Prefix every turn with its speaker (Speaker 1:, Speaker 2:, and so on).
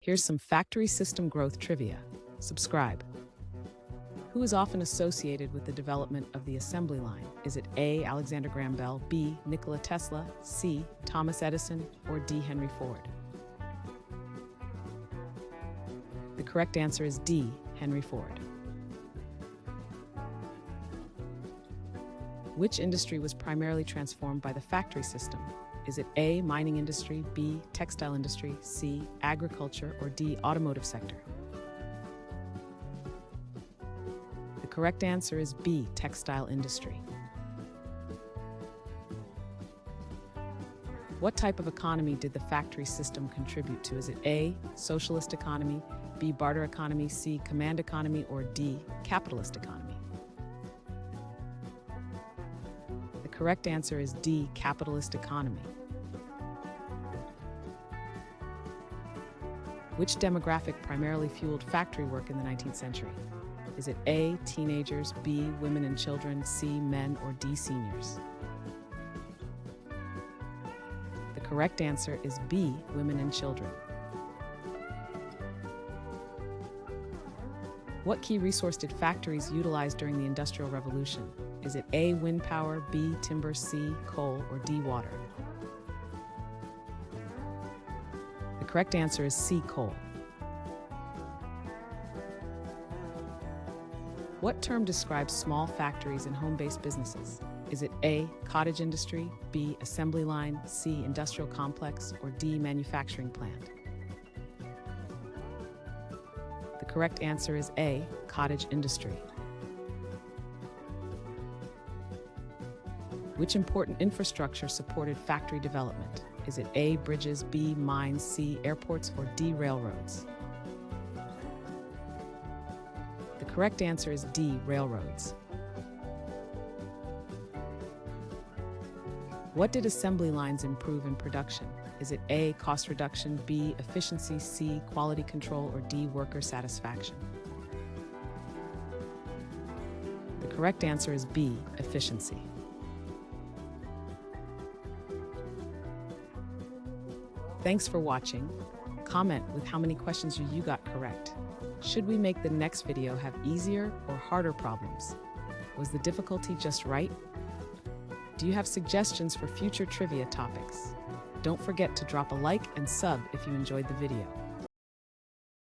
Speaker 1: Here's some factory system growth trivia. Subscribe. Who is often associated with the development of the assembly line? Is it A. Alexander Graham Bell, B. Nikola Tesla, C. Thomas Edison, or D. Henry Ford? The correct answer is D. Henry Ford. Which industry was primarily transformed by the factory system? Is it A. mining industry, B. textile industry, C. agriculture, or D. automotive sector? The correct answer is B. textile industry. What type of economy did the factory system contribute to? Is it A. socialist economy, B. barter economy, C. command economy, or D. capitalist economy? The correct answer is D. capitalist economy. Which demographic primarily fueled factory work in the 19th century? Is it A. teenagers, B. women and children, C. men, or D. seniors? The correct answer is B. women and children. What key resource did factories utilize during the Industrial Revolution? Is it A. wind power, B. timber, C. coal, or D. water? The correct answer is C. coal. What term describes small factories and home-based businesses? Is it A. cottage industry, B. assembly line, C. industrial complex, or D. manufacturing plant? The correct answer is A. cottage industry. Which important infrastructure supported factory development? Is it A. bridges, B. mines, C. airports, or D. railroads? The correct answer is D. railroads. What did assembly lines improve in production? Is it A. cost reduction, B. efficiency, C. quality control, or D. worker satisfaction? The correct answer is B. efficiency. Thanks for watching. Comment with how many questions you got correct. Should we make the next video have easier or harder problems? Was the difficulty just right? Do you have suggestions for future trivia topics? Don't forget to drop a like and sub if you enjoyed the video.